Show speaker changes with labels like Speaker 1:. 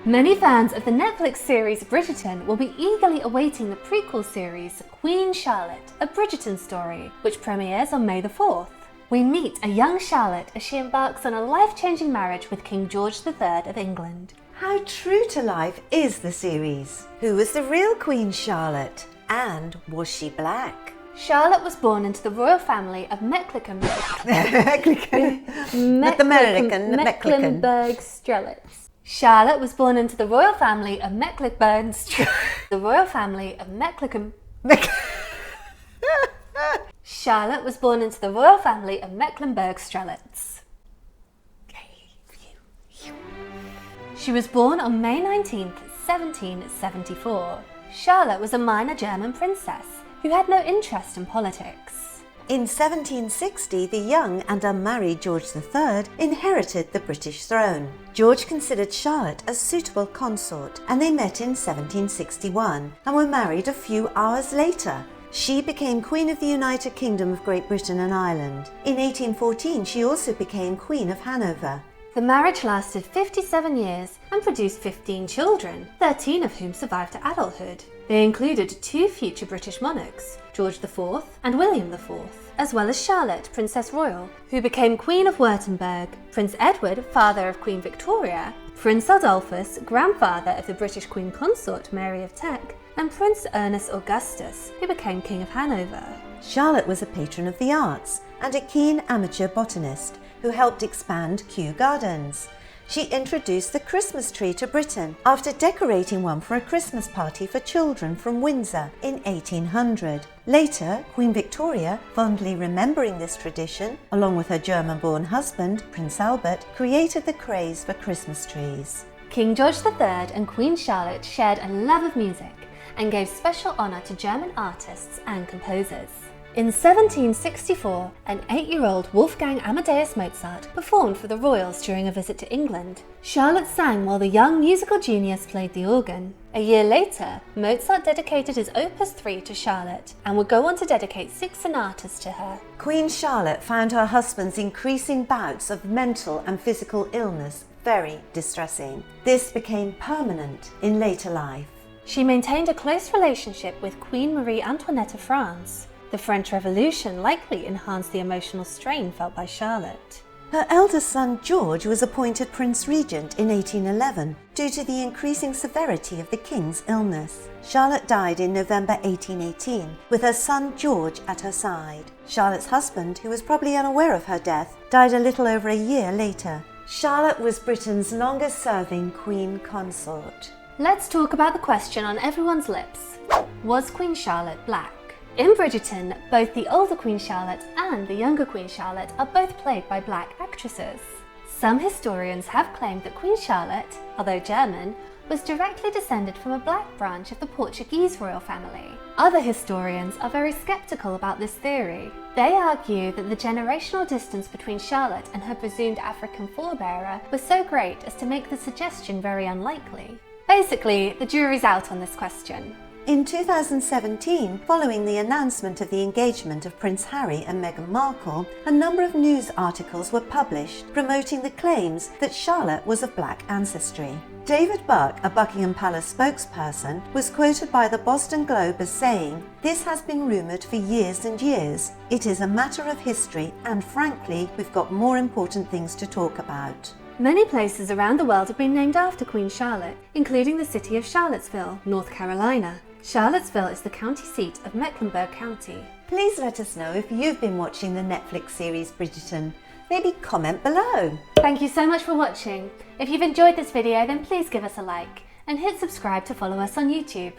Speaker 1: Many fans of the Netflix series Bridgerton will be eagerly awaiting the prequel series Queen Charlotte, A Bridgerton Story, which premieres on May the 4th. We meet a young Charlotte as she embarks on a life-changing marriage with King George III of England.
Speaker 2: How true to life is the series? Who was the real Queen Charlotte? And was she black?
Speaker 1: Charlotte was born into the royal family of Mecklenburg Strelitz. Charlotte was born into the royal family of Mecklenburg. The royal family of Charlotte was born into the royal family of Mecklenburg Strelitz. She was born on May 19, 1774. Charlotte was a minor German princess who had no interest in politics.
Speaker 2: In 1760, the young and unmarried George III inherited the British throne. George considered Charlotte a suitable consort, and they met in 1761 and were married a few hours later. She became Queen of the United Kingdom of Great Britain and Ireland. In 1814, she also became Queen of Hanover.
Speaker 1: The marriage lasted 57 years and produced 15 children, 13 of whom survived to adulthood. They included 2 future British monarchs, George IV and William IV, as well as Charlotte, Princess Royal, who became Queen of Württemberg, Prince Edward, father of Queen Victoria, Prince Adolphus, grandfather of the British Queen Consort Mary of Teck, and Prince Ernest Augustus, who became King of Hanover.
Speaker 2: Charlotte was a patron of the arts and a keen amateur botanist who helped expand Kew Gardens. She introduced the Christmas tree to Britain after decorating one for a Christmas party for children from Windsor in 1800. Later, Queen Victoria, fondly remembering this tradition, along with her German-born husband, Prince Albert, created the craze for Christmas trees.
Speaker 1: King George III and Queen Charlotte shared a love of music and gave special honour to German artists and composers. In 1764, an 8-year-old Wolfgang Amadeus Mozart performed for the royals during a visit to England. Charlotte sang while the young musical genius played the organ. A year later, Mozart dedicated his Opus 3 to Charlotte and would go on to dedicate 6 sonatas to her.
Speaker 2: Queen Charlotte found her husband's increasing bouts of mental and physical illness very distressing. This became permanent in later life.
Speaker 1: She maintained a close relationship with Queen Marie Antoinette of France. The French Revolution likely enhanced the emotional strain felt by Charlotte.
Speaker 2: Her eldest son George was appointed Prince Regent in 1811 due to the increasing severity of the king's illness. Charlotte died in November 1818 with her son George at her side. Charlotte's husband, who was probably unaware of her death, died a little over a year later. Charlotte was Britain's longest-serving queen consort.
Speaker 1: Let's talk about the question on everyone's lips. Was Queen Charlotte black? In Bridgerton, both the older Queen Charlotte and the younger Queen Charlotte are both played by black actresses. Some historians have claimed that Queen Charlotte, although German, was directly descended from a black branch of the Portuguese royal family. Other historians are very skeptical about this theory. They argue that the generational distance between Charlotte and her presumed African forebearer was so great as to make the suggestion very unlikely. Basically, the jury's out on this question.
Speaker 2: In 2017, following the announcement of the engagement of Prince Harry and Meghan Markle, a number of news articles were published promoting the claims that Charlotte was of black ancestry. David Buck, a Buckingham Palace spokesperson, was quoted by the Boston Globe as saying, "This has been rumoured for years and years. It is a matter of history and frankly, we've got more important things to talk about."
Speaker 1: Many places around the world have been named after Queen Charlotte, including the city of Charlottesville, North Carolina. Charlottesville is the county seat of Mecklenburg County.
Speaker 2: Please let us know if you've been watching the Netflix series Bridgerton. Maybe comment below.
Speaker 1: Thank you so much for watching. If you've enjoyed this video, then please give us a like and hit subscribe to follow us on YouTube.